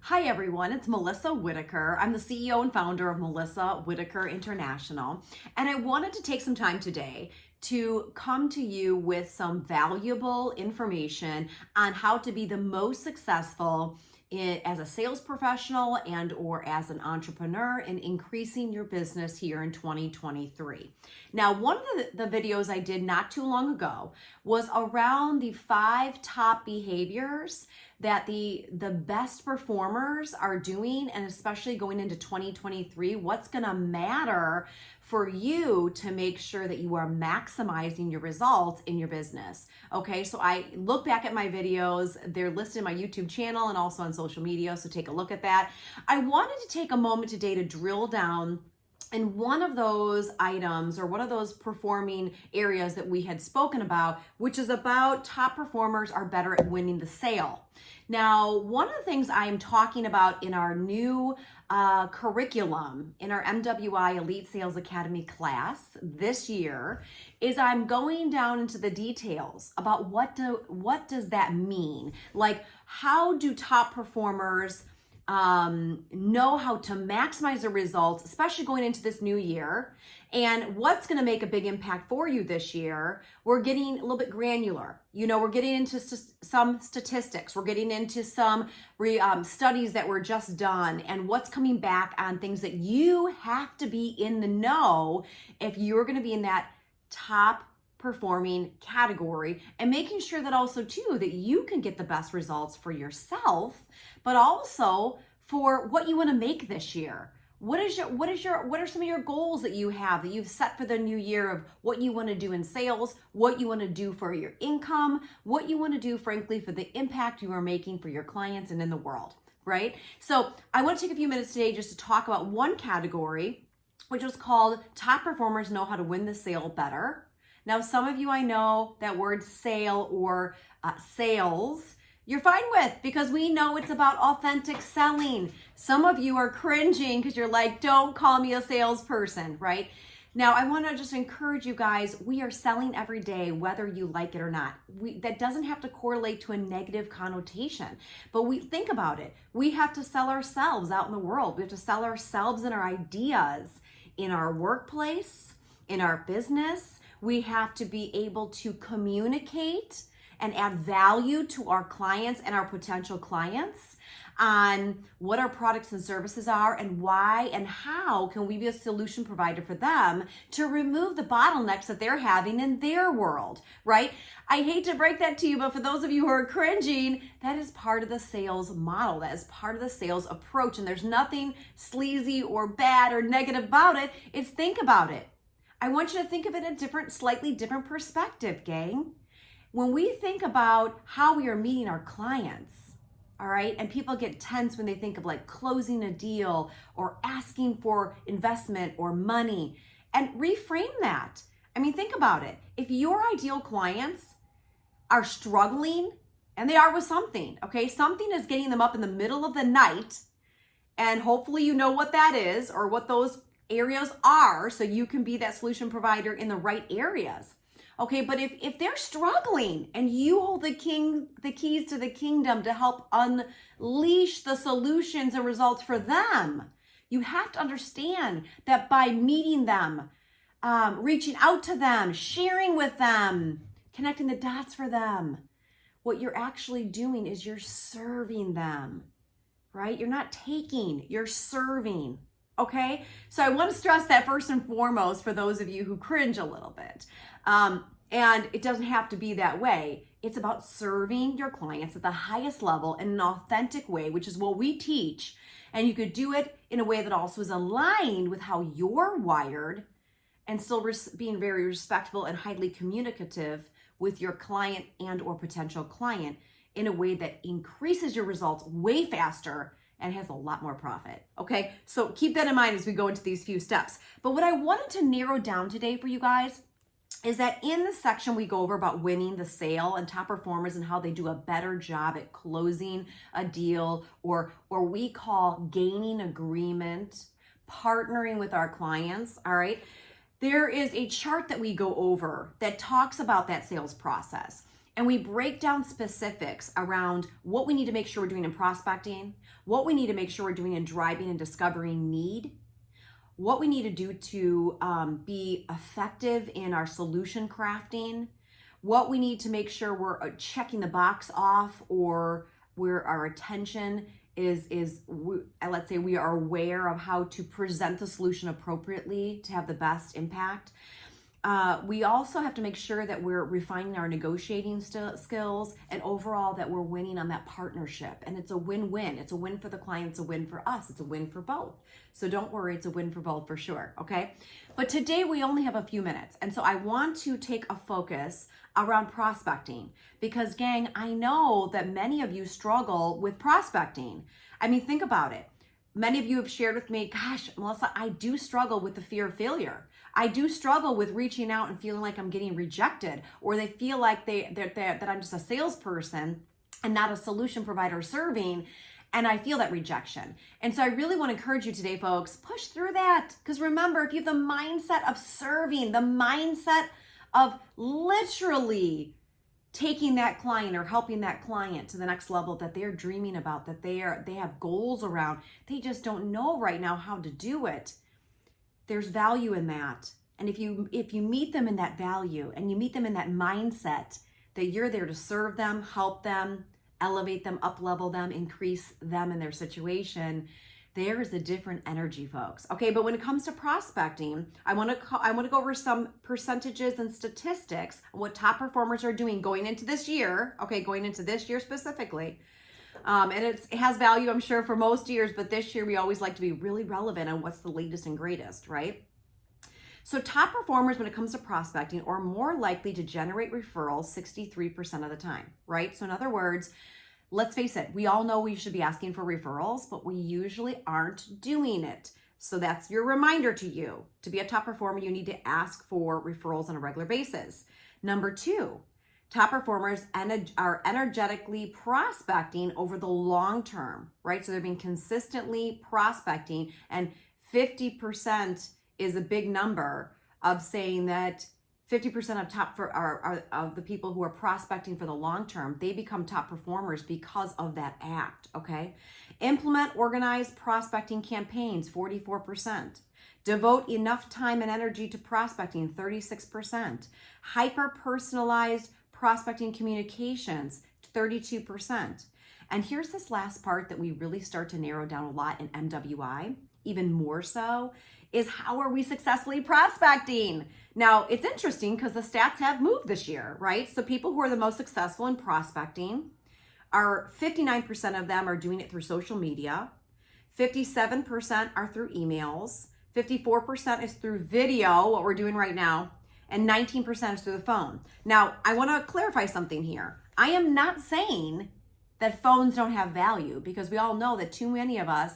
Hi everyone, it's Melissa Whitaker. I'm the CEO and founder of Melissa Whitaker International, and I wanted to take some time today to come to you with some valuable information on how to be the most successful as a sales professional and or as an entrepreneur in increasing your business here in 2023. Now, one of the videos I did not too long ago was around the 5 top behaviors that the best performers are doing, and especially going into 2023, what's going to matter for you to make sure that you are maximizing your results in your business. Okay, so I look back at my videos, they're listed in my YouTube channel and also on social media, so take a look at that. I wanted to take a moment today to drill down in one of those items or one of those performing areas that we had spoken about, which is about top performers are better at winning the sale. Now, one of the things I am talking about in our new curriculum, in our MWI Elite Sales Academy class this year, is I'm going down into the details about what does that mean? Like, how do top performers know how to maximize the results, especially going into this new year, and what's going to make a big impact for you this year. We're getting a little bit granular. We're getting into some statistics. We're getting into some studies that were just done and what's coming back on things that you have to be in the know if you're going to be in that top performing category, and making sure that also too that you can get the best results for yourself, but also for what you want to make this year. What are some of your goals that you have that you've set for the new year of what you want to do in sales, what you want to do for your income, what you want to do, frankly, for the impact you are making for your clients and in the world, right? So I want to take a few minutes today just to talk about one category, which is called top performers know how to win the sale better. Now, some of you, I know that word sale or sales, you're fine with, because we know it's about authentic selling. Some of you are cringing because you're like, don't call me a salesperson, right? Now, I want to just encourage you guys, we are selling every day, whether you like it or not. That doesn't have to correlate to a negative connotation, but we think about it. We have to sell ourselves out in the world. We have to sell ourselves and our ideas in our workplace, in our business. We have to be able to communicate and add value to our clients and our potential clients on what our products and services are and why and how can we be a solution provider for them to remove the bottlenecks that they're having in their world, right? I hate to break that to you, but for those of you who are cringing, that is part of the sales model. That is part of the sales approach, and there's nothing sleazy or bad or negative about it. It's think about it. I want you to think of it in a slightly different perspective, gang. When we think about how we are meeting our clients, all right, and people get tense when they think of like closing a deal or asking for investment or money, and reframe that. I mean, think about it. If your ideal clients are struggling, and they are with something, okay, something is getting them up in the middle of the night, and hopefully you know what that is or what those areas are, so you can be that solution provider in the right areas. Okay, but if they're struggling and you hold the keys to the kingdom to help unleash the solutions and results for them, you have to understand that by meeting them, reaching out to them, sharing with them, connecting the dots for them, what you're actually doing is you're serving them, right? You're not taking, you're serving. Okay, so I want to stress that first and foremost for those of you who cringe a little bit. And it doesn't have to be that way. It's about serving your clients at the highest level in an authentic way, which is what we teach. And you could do it in a way that also is aligned with how you're wired and still being very respectful and highly communicative with your client and or potential client in a way that increases your results way faster and has a lot more profit. Okay, so keep that in mind as we go into these few steps. But what I wanted to narrow down today for you guys is that in the section we go over about winning the sale and top performers and how they do a better job at closing a deal, or we call gaining agreement, partnering with our clients, all right? There is a chart that we go over that talks about that sales process. and we break down specifics around what we need to make sure we're doing in prospecting, what we need to make sure we're doing in driving and discovering need, what we need to do to be effective in our solution crafting, what we need to make sure we're checking the box off, or where our attention is let's say we are aware of how to present the solution appropriately to have the best impact. We also have to make sure that we're refining our negotiating skills, and overall that we're winning on that partnership. And it's a win-win. It's a win for the client. It's a win for us. It's a win for both. So don't worry, it's a win for both for sure. Okay. But today we only have a few minutes. And so I want to take a focus around prospecting, because gang, I know that many of you struggle with prospecting. I mean, think about it. Many of you have shared with me, gosh, Melissa, I do struggle with the fear of failure. I do struggle with reaching out and feeling like I'm getting rejected, or they feel like that I'm just a salesperson and not a solution provider serving, and I feel that rejection. And so I really want to encourage you today, folks, push through that. Because remember, if you have the mindset of serving, the mindset of literally taking that client or helping that client to the next level that they're dreaming about, that they have goals around, they just don't know right now how to do it. There's value in that. And if you meet them in that value, and you meet them in that mindset that you're there to serve them, help them, elevate them, up level them, increase them in their situation, there is a different energy, folks. Okay, but when it comes to prospecting, I want to go over some percentages and statistics on what top performers are doing going into this year. Okay, going into this year specifically. And it has value, I'm sure, for most years, but this year we always like to be really relevant on what's the latest and greatest, right? So top performers when it comes to prospecting are more likely to generate referrals 63% of the time, right? So in other words, let's face it, we all know we should be asking for referrals, but we usually aren't doing it. So that's your reminder to you. To be a top performer, you need to ask for referrals on a regular basis. Number two, top performers are energetically prospecting over the long term, right? So they're being consistently prospecting, and 50% is a big number of saying that 50% of the people who are prospecting for the long term, they become top performers because of that act, okay? Implement organized prospecting campaigns, 44%. Devote enough time and energy to prospecting, 36%. Hyper-personalized prospecting communications, 32%. And here's this last part that we really start to narrow down a lot in MWI, even more so, is how are we successfully prospecting? Now, it's interesting because the stats have moved this year, right? So people who are the most successful in prospecting are 59% of them are doing it through social media, 57% are through emails, 54% is through video, what we're doing right now, and 19% is through the phone. Now, I want to clarify something here. I am not saying that phones don't have value, because we all know that too many of us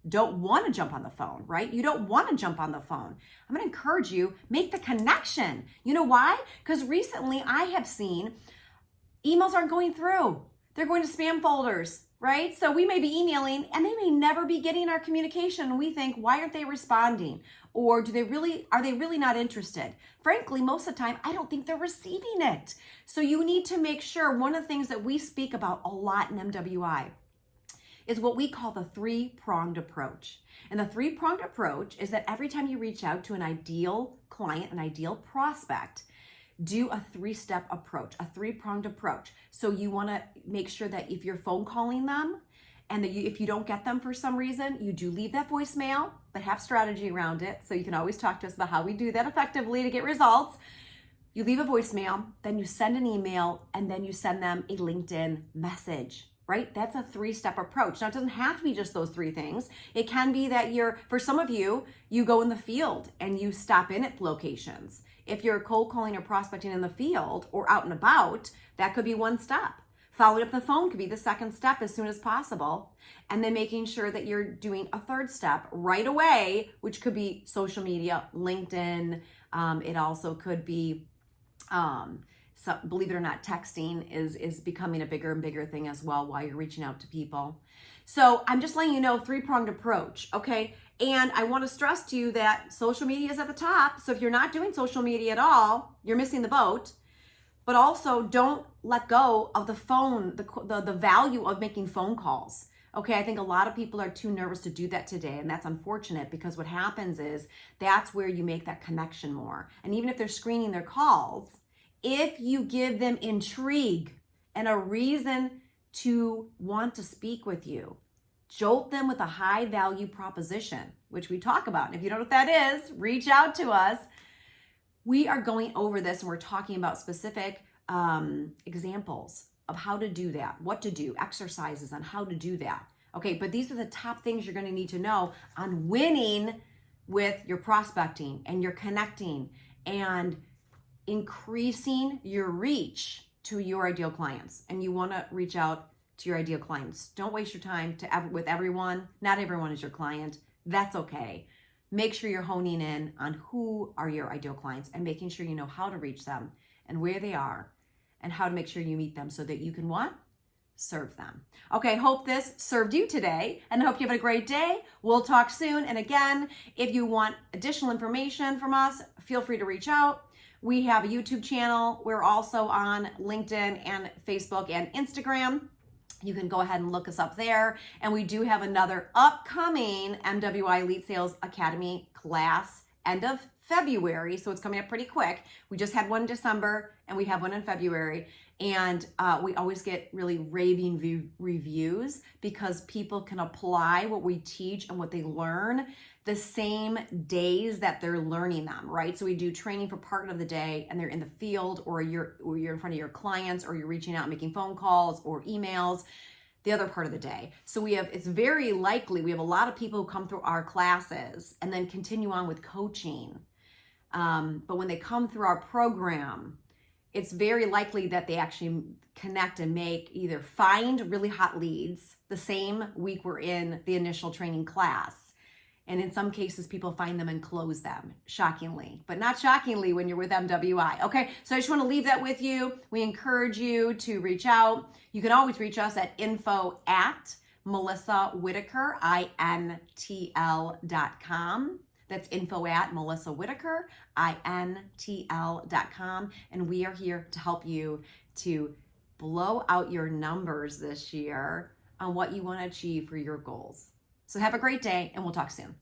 don't want to jump on the phone, right? You don't want to jump on the phone. I'm going to encourage you, make the connection. You know why? Because recently I have seen emails aren't going through. They're going to spam folders, right? So we may be emailing and they may never be getting our communication. And we think, why aren't they responding? Or are they really not interested? Frankly, most of the time, I don't think they're receiving it. So you need to make sure, one of the things that we speak about a lot in MWI is what we call the three-pronged approach. And the three-pronged approach is that every time you reach out to an ideal client, an ideal prospect, do a three-step approach, a three-pronged approach. So you want to make sure that if you're phone calling them, and that if you don't get them for some reason, you do leave that voicemail, but have strategy around it. So you can always talk to us about how we do that effectively to get results. You leave a voicemail, then you send an email, and then you send them a LinkedIn message. Right? That's a three-step approach. Now, it doesn't have to be just those three things. It can be that for some of you, you go in the field and you stop in at locations. If you're cold calling or prospecting in the field or out and about, that could be one step. Following up the phone could be the second step as soon as possible. And then making sure that you're doing a third step right away, which could be social media, LinkedIn. It also could be, so believe it or not, texting is becoming a bigger and bigger thing as well while you're reaching out to people. So I'm just letting you know, three-pronged approach, okay? And I want to stress to you that social media is at the top. So if you're not doing social media at all, you're missing the boat. but also don't let go of the phone, the value of making phone calls. Okay, I think a lot of people are too nervous to do that today, and that's unfortunate because what happens is that's where you make that connection more. And even if they're screening their calls, if you give them intrigue and a reason to want to speak with you, jolt them with a high value proposition, which we talk about. And if you don't know what that is, reach out to us. We are going over this and we're talking about specific examples of how to do that, what to do, exercises on how to do that. Okay, but these are the top things you're going to need to know on winning with your prospecting and your connecting and increasing your reach to your ideal clients. And you want to reach out to your ideal clients. Don't waste your time with everyone. Not everyone is your client. That's okay. Make sure you're honing in on who are your ideal clients and making sure you know how to reach them and where they are and how to make sure you meet them so that you can what? Serve them. Okay, hope this served you today and I hope you have a great day. We'll talk soon. And again, if you want additional information from us, feel free to reach out. We have a YouTube channel. We're also on LinkedIn and Facebook and Instagram. You can go ahead and look us up there. And we do have another upcoming MWI Elite Sales Academy class end of February. So it's coming up pretty quick. We just had one in December and we have one in February. And we always get really raving reviews because people can apply what we teach and what they learn the same days that they're learning them, right? So we do training for part of the day and they're in the field or you're in front of your clients or you're reaching out, making phone calls or emails the other part of the day. So it's very likely we have a lot of people who come through our classes and then continue on with coaching. But when they come through our program, it's very likely that they actually connect and either find really hot leads the same week we're in the initial training class. And in some cases, people find them and close them, shockingly, but not shockingly when you're with MWI. Okay, so I just want to leave that with you. We encourage you to reach out. You can always reach us at info@MelissaWhitaker, INTL.com. That's info@MelissaWhitaker, INTL.com. And we are here to help you to blow out your numbers this year on what you want to achieve for your goals. So have a great day and we'll talk soon.